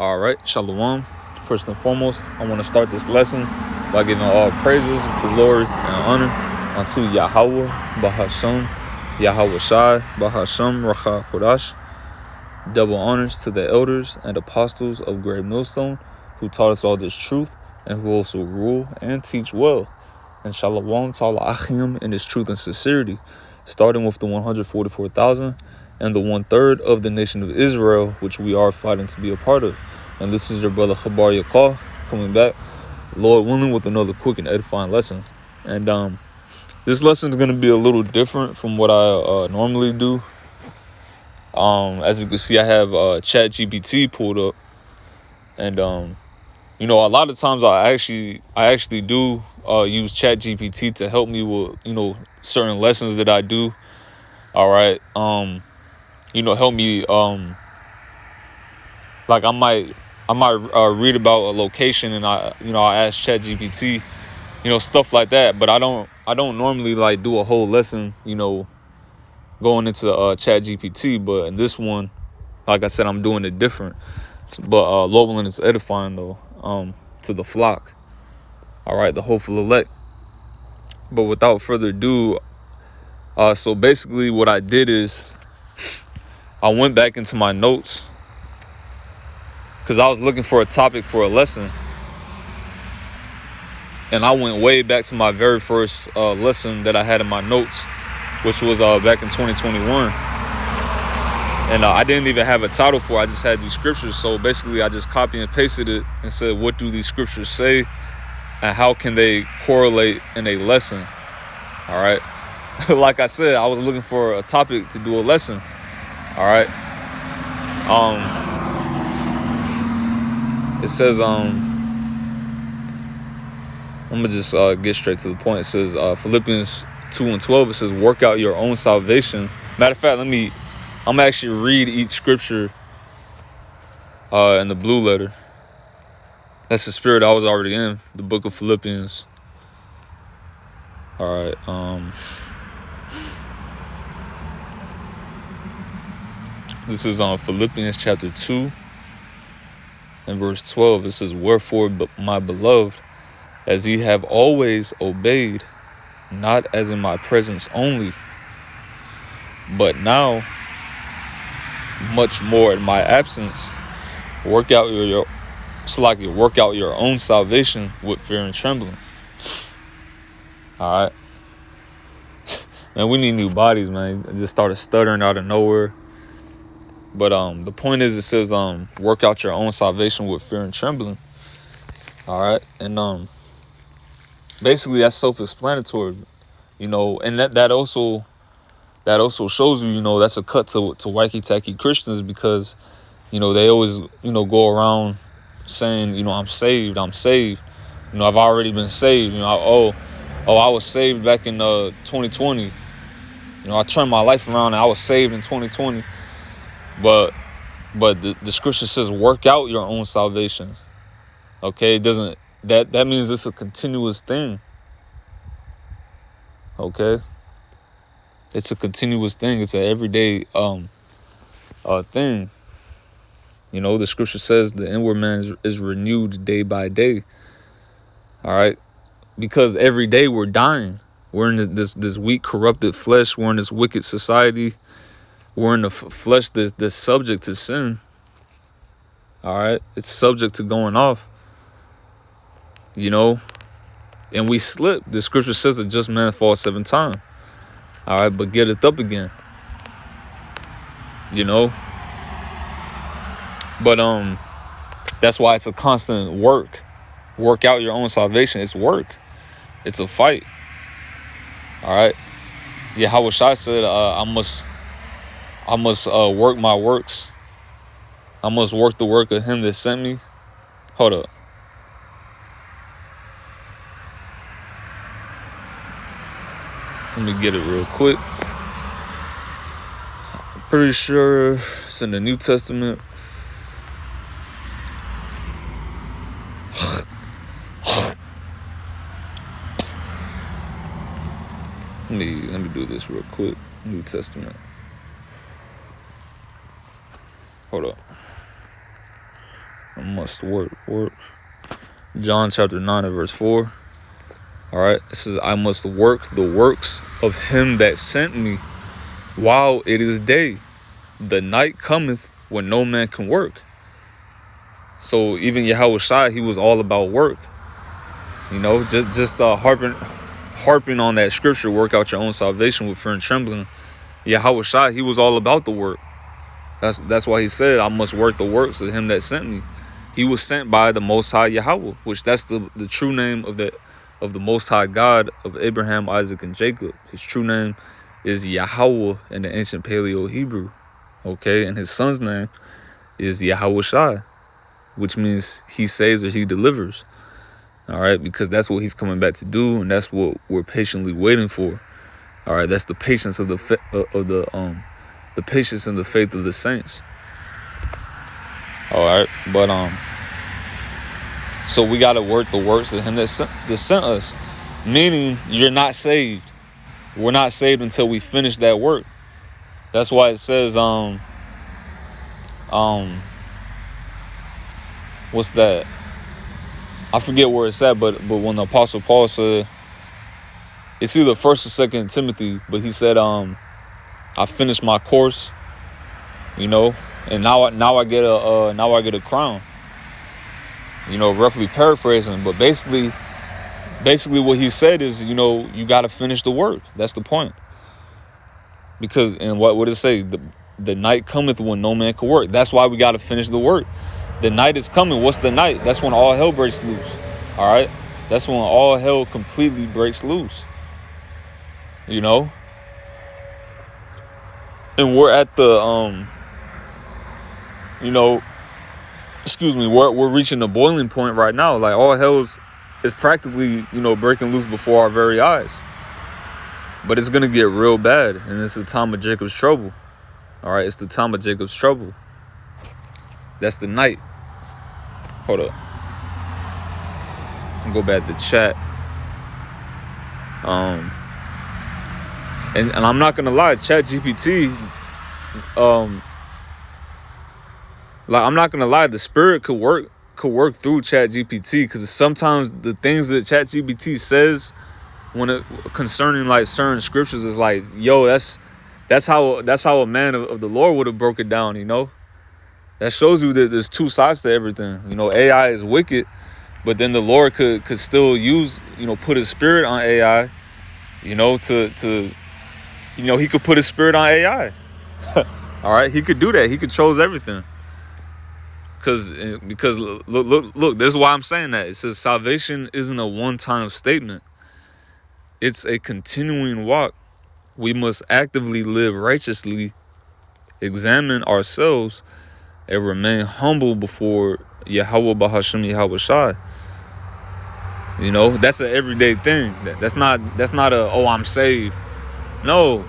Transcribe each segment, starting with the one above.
All right, Shalom. First and foremost, I want to start this lesson by giving all praises, glory, and honor unto Yahweh, Bahasham, Yahweh Shai, Bahasham, Racha Kodash. Double honors to the elders and apostles of Great Millstone who taught us all this truth and who also rule and teach well. And Shalom to all Achim in this truth and sincerity, starting with the 144,000 and the 1/3 of the nation of Israel, which we are fighting to be a part of. And this is your brother Chabar Yakar coming back, Lord willing, with another quick and edifying lesson. And this lesson is going to be a little different from what I normally do. As you can see, I have ChatGPT pulled up, and a lot of times I actually do use ChatGPT to help me with certain lessons that I do. All right, help me like I might read about a location and I ask ChatGPT, stuff like that. But I don't normally like do a whole lesson, going into ChatGPT. But in this one, like I said, I'm doing it different. But Lord willing, it's edifying though, to the flock. All right, the hopeful elect. But without further ado, so basically what I did is I went back into my notes because I was looking for a topic for a lesson. And I went way back to my very first lesson that I had in my notes, which was back in 2021. And I didn't even have a title for it. I just had these scriptures. So basically, I just copy and pasted it and said, what do these scriptures say? And how can they correlate in a lesson? All right. Like I said, I was looking for a topic to do a lesson. All right. It says, I'm going to just get straight to the point. It says, Philippians 2:12, it says, work out your own salvation. Matter of fact, I'm going to actually read each scripture in the blue letter. That's the spirit I was already in, the book of Philippians. All right. This is on Philippians chapter 2 and verse 12. It says, wherefore, my beloved, as ye have always obeyed, not as in my presence only, but now much more in my absence, work out your own salvation with fear and trembling. All right. Man, we need new bodies, man. I just started stuttering out of nowhere. But the point is, it says work out your own salvation with fear and trembling. All right. And basically that's self-explanatory, and that also shows you, that's a cut to wacky-tacky Christians, because they always go around saying, I'm saved. I've already been saved. I was saved back in 2020. I turned my life around and I was saved in 2020. But the scripture says work out your own salvation. Okay, it doesn't, that means it's a continuous thing. Okay, it's a continuous thing. It's an everyday thing. The scripture says the inward man is renewed day by day. All right, because every day we're dying. We're in this weak, corrupted flesh. We're in this wicked society. We're in the flesh that's subject to sin. All right, it's subject to going off. And we slip. The scripture says that just man falls 7 times. All right, but getteth up again. But that's why it's a constant work. Work out your own salvation. It's work. It's a fight. All right. Yahweh Shai said, I must work my works. I must work the work of him that sent me. Hold up. Let me get it real quick. I'm pretty sure it's in the New Testament. Let me do this real quick. New Testament. Hold up. must work. John chapter 9 and verse 4. All right, it says, I must work the works of him that sent me while it is day. The night cometh when no man can work. So even Yahweh Shai, he was all about work. Just harping on that scripture, work out your own salvation with fear and trembling. Yahweh Shai, he was all about the work. That's why he said, I must work the works of him that sent me. He was sent by the Most High Yahweh, which that's the true name of the Most High God of Abraham, Isaac, and Jacob. His true name is Yahweh in the ancient Paleo Hebrew. Okay, and his son's name is Yahweh Shai, which means he saves or he delivers. All right, because that's what he's coming back to do, and that's what we're patiently waiting for. All right, that's the patience of the patience and the faith of the saints. All right, but so we got to work the works of him that sent us, meaning you're not saved. We're not saved until we finish that work. That's why it says what's that? I forget where it's at, but when the Apostle Paul said, it's either 1st or 2nd Timothy, but he said, I finished my course, and now I get a crown. Roughly paraphrasing, but basically what he said is, you got to finish the work. That's the point. Because, and what would it say? The night cometh when no man can work. That's why we got to finish the work. The night is coming. What's the night? That's when all hell breaks loose. All right? That's when all hell completely breaks loose. And we're at the, we're reaching the boiling point right now. Like, all hell is practically, breaking loose before our very eyes. But it's going to get real bad, and it's the time of Jacob's trouble. All right, it's the time of Jacob's trouble. That's the night. Hold up. Go back to chat. And I'm not going to lie, ChatGPT, I'm not going to lie, the spirit could work through ChatGPT, because sometimes the things that ChatGPT says concerning like certain scriptures is like, yo, that's how a man of the Lord would have broke it down. That shows you that there's two sides to everything. AI is wicked, but then the Lord could still use, put his spirit on AI, he could put his spirit on AI. All right, he could do that. He could chose everything. Because look, this is why I'm saying that. It says salvation isn't a one-time statement. It's a continuing walk. We must actively live righteously, examine ourselves, and remain humble before Yahweh Bahashem Yahweh Shai. That's an everyday thing. That's not a, oh, I'm saved. No.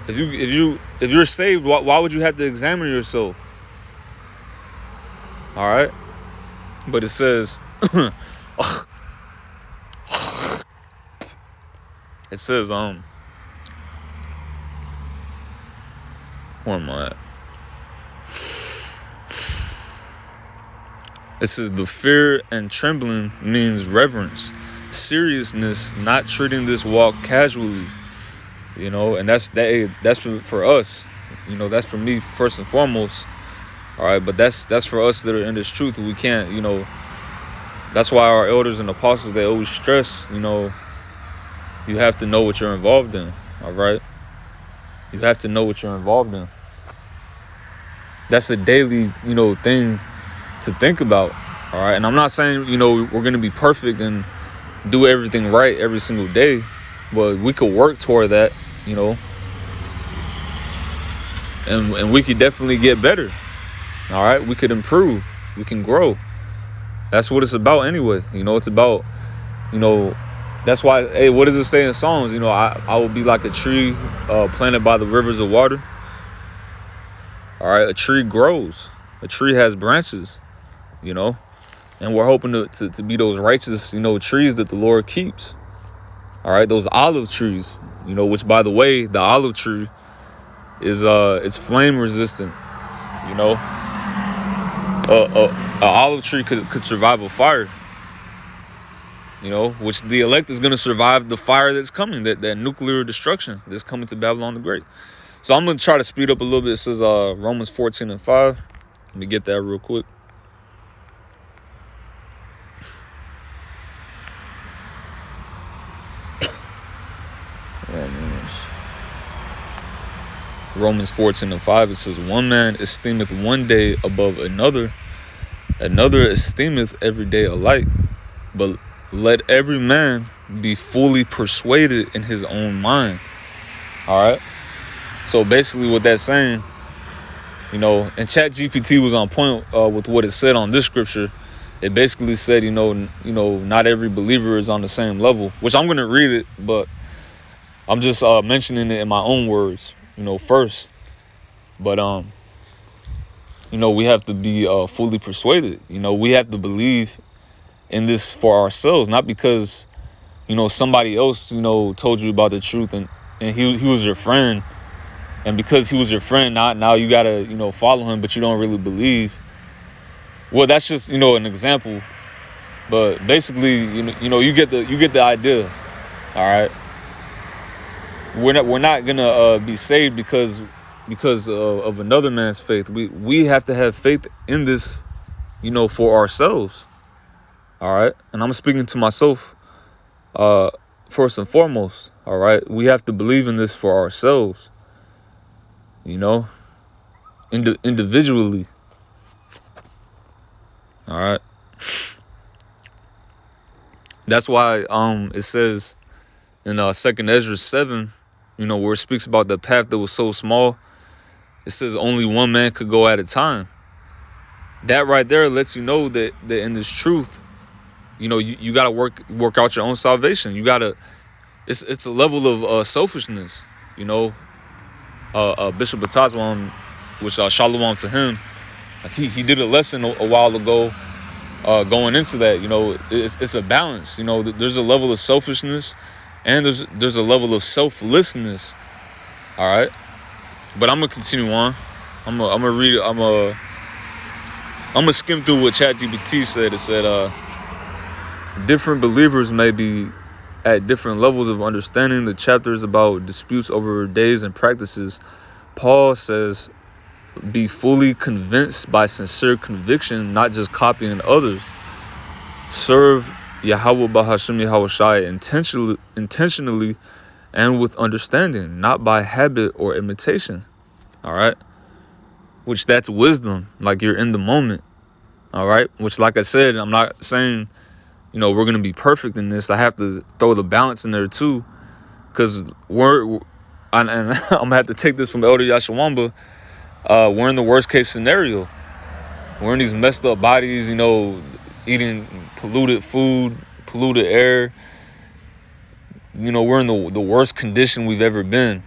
If you're saved, why would you have to examine yourself? All right? But it says it says where am I at? It says the fear and trembling means reverence, seriousness, not treating this walk casually. And that's for us. That's for me first and foremost. All right, but that's for us that are in this truth. We can't, that's why our elders and apostles, they always stress, you have to know what you're involved in. All right, you have to know what you're involved in. That's a daily, thing to think about. All right, and I'm not saying, we're going to be perfect and do everything right every single day, but we could work toward that, and we could definitely get better. All right, we could improve, we can grow. That's what it's about anyway. It's about, that's why, hey, what does it say in Psalms? I will be like a tree planted by the rivers of water. All right, a tree grows. A tree has branches, and we're hoping to be those righteous, trees that the Lord keeps. All right, those olive trees, which, by the way, the olive tree is it's flame resistant, a olive tree could survive a fire. You know, which the elect is going to survive the fire that's coming, that nuclear destruction that's coming to Babylon the Great. So I'm going to try to speed up a little bit. It says Romans 14:5. Let me get that real quick. Romans 14:5. It says, one man esteemeth one day above another, another esteemeth every day alike. But let every man be fully persuaded in his own mind. All right. So basically what that's saying, you know, and ChatGPT was on point with what it said on this scripture. It basically said, you know, not every believer is on the same level, which I'm going to read it, but I'm just mentioning it in my own words, you know, first. But, you know, we have to be fully persuaded. You know, we have to believe in this for ourselves, not because, you know, somebody else, you know, told you about the truth and he was your friend. And because he was your friend, now you got to, you know, follow him, but you don't really believe. Well, that's just, you know, an example. But basically, you know, you get the idea. All right. We're not going to be saved because of another man's faith. We have to have faith in this, you know, for ourselves. All right. And I'm speaking to myself first and foremost. All right. We have to believe in this for ourselves, you know, individually. All right. That's why it says in 2nd Ezra 7, you know, where it speaks about the path that was so small, it says only one man could go at a time. That right there lets you know that in this truth, you know, you got to work out your own salvation. You got to, it's a level of selfishness, you know. Bishop Batazwan, which shalom to him, he did a lesson a while ago going into that. You know, it's a balance. You know, there's a level of selfishness and there's a level of selflessness. All right. But I'm going to continue on. I'm going to read it. I'm going to skim through what ChatGPT said. It said, different believers may be at different levels of understanding the chapters about disputes over days and practices. Paul says, be fully convinced by sincere conviction, not just copying others. Serve Yahweh Bahashem Yahweh Shai intentionally and with understanding, not by habit or imitation. All right. Which that's wisdom. Like you're in the moment. All right. Which, like I said, I'm not saying, you know, we're going to be perfect in this. I have to throw the balance in there too. Because and I'm going to have to take this from Elder Yashawamba. We're in the worst case scenario. We're in these messed up bodies, you know, eating polluted food, polluted air. You know, we're in the worst condition we've ever been.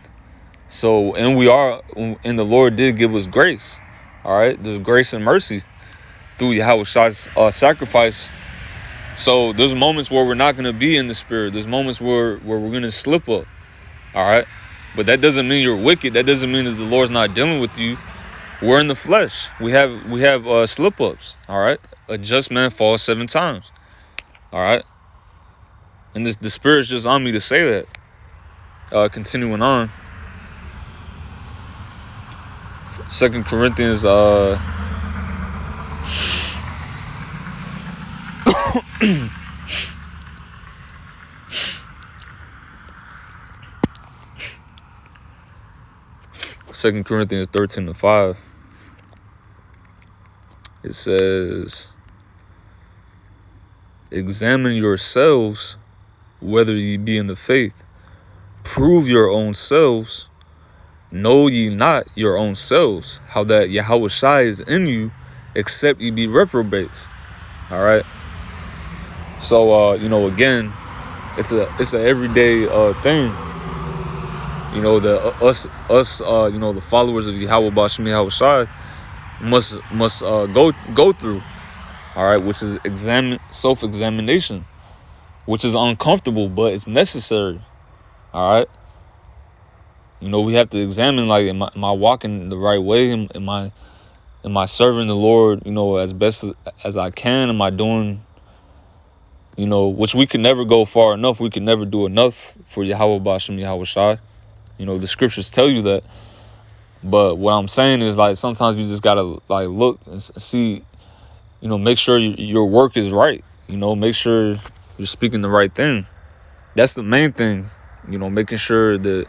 So, and the Lord did give us grace. All right. There's grace and mercy through Yahweh's sacrifice. So there's moments where we're not going to be in the spirit. There's moments where we're going to slip up. All right. But that doesn't mean you're wicked. That doesn't mean that the Lord's not dealing with you. We're in the flesh. We have slip ups. All right. A just man falls 7 times. All right. And the spirit's just on me to say that. Continuing on. 2 Corinthians 2 Corinthians 13:5. It says, examine yourselves whether ye be in the faith. Prove your own selves. Know ye not your own selves, how that Yahweh Shai is in you, except ye be reprobates. All right. So, you know, again, it's a everyday thing. You know, us, you know, the followers of Yahweh Bashmi Yahweh Shai must go through. All right, which is self-examination, which is uncomfortable, but it's necessary. All right. You know, we have to examine, like, am I walking the right way? Am Am I serving the Lord, as best as I can? Am I doing, which we can never go far enough. We can never do enough for Yahweh Ba'ashem Yahweh Shai. The scriptures tell you that. But what I'm saying is, like, sometimes you just got to, like, look and see, make sure your work is right. Make sure you're speaking the right thing. That's the main thing, making sure that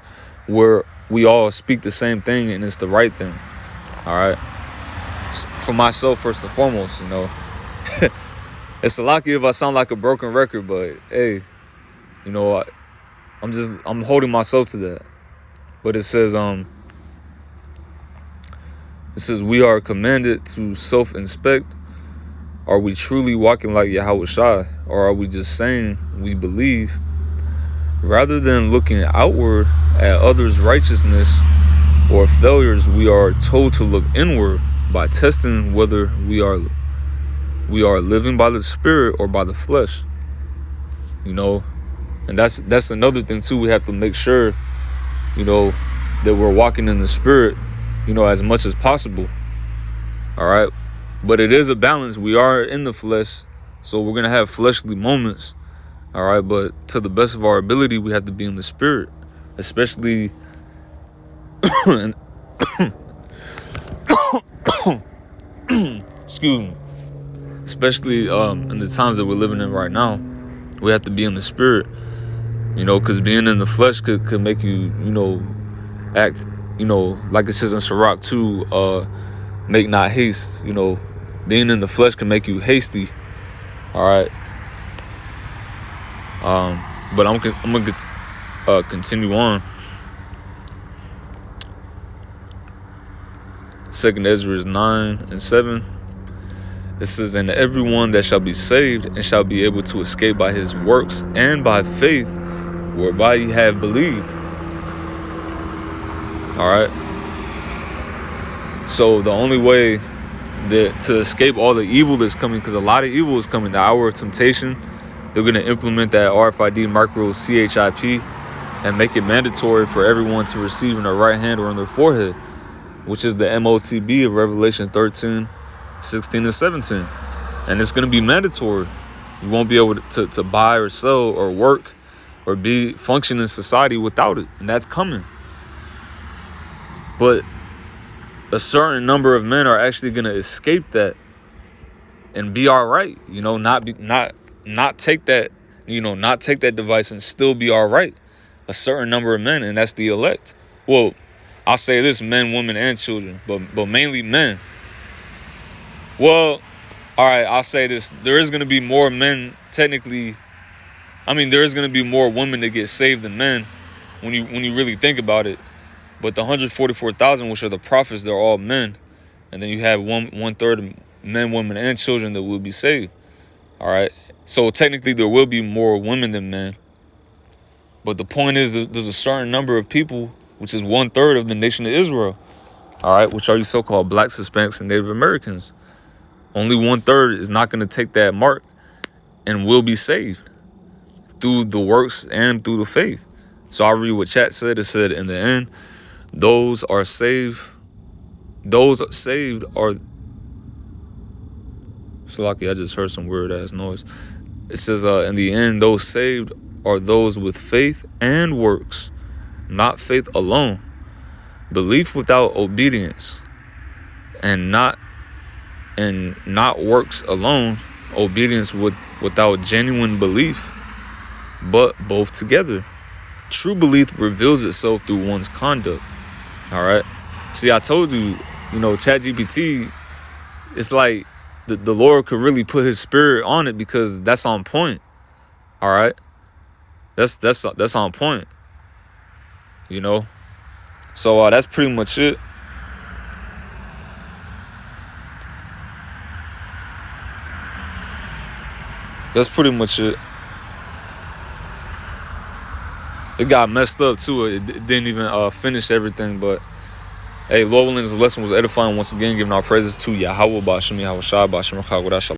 we all speak the same thing and it's the right thing. All right. For myself, first and foremost, it's a lucky if I sound like a broken record, but hey, I'm holding myself to that. But it says, we are commanded to self-inspect. Are we truly walking like Yahweh Shai? Or are we just saying we believe? Rather than looking outward at others' righteousness or failures, we are told to look inward by testing whether we are living by the Spirit or by the flesh. And that's another thing too. We have to make sure, that we're walking in the Spirit, as much as possible. All right. But it is a balance. We are in the flesh, so we're going to have fleshly moments. All right. But to the best of our ability, we have to be in the Spirit, especially excuse me, especially in the times that we're living in right now. We have to be in the Spirit, because being in the flesh could make you, act, like it says in Sirach 2, make not haste. Being in the flesh can make you hasty. All right. But I'm gonna continue on. 2 Ezra 9:7. It says, and everyone that shall be saved and shall be able to escape by his works and by faith whereby ye have believed. All right. So the only way that to escape all the evil that's coming, because a lot of evil is coming, the hour of temptation, they're going to implement that RFID micro CHIP and make it mandatory for everyone to receive in their right hand or on their forehead, which is the MOTB of Revelation 13, 16, and 17. And it's going to be mandatory. You won't be able to buy or sell or work or function in society without it. And that's coming. But a certain number of men are actually going to escape that and be all right. Not take that, not take that device and still be all right. A certain number of men, and that's the elect. Well, I'll say this: men, women, and children, but mainly men. Well, all right, I'll say this: there is going to be more men. Technically, there is going to be more women that get saved than men, when you really think about it. But the 144,000, which are the prophets, they're all men, and then you have one third of men, women, and children that will be saved. All right, so technically there will be more women than men. But the point is that there's a certain number of people, which is 1/3 of the nation of Israel, all right, which are you so-called blacks, Hispanics, and Native Americans. Only 1/3 is not going to take that mark and will be saved through the works and through the faith. So I'll read what chat said. It said, in the end, those saved are... It's lucky I just heard some weird-ass noise. It says, in the end, those saved are those with faith and works, not faith alone. Belief without obedience, and not works alone. Obedience without genuine belief, but both together. True belief reveals itself through one's conduct. All right. See, I told you, ChatGPT, it's like the Lord could really put his spirit on it because that's on point. All right. That's on point. So that's pretty much it. That's pretty much it. It got messed up too. It didn't even finish everything. But hey, Lord willing, this lesson was edifying once again, giving our praises to Yahweh Ba'ashem Yahweh Shai Ba'ashem Rakha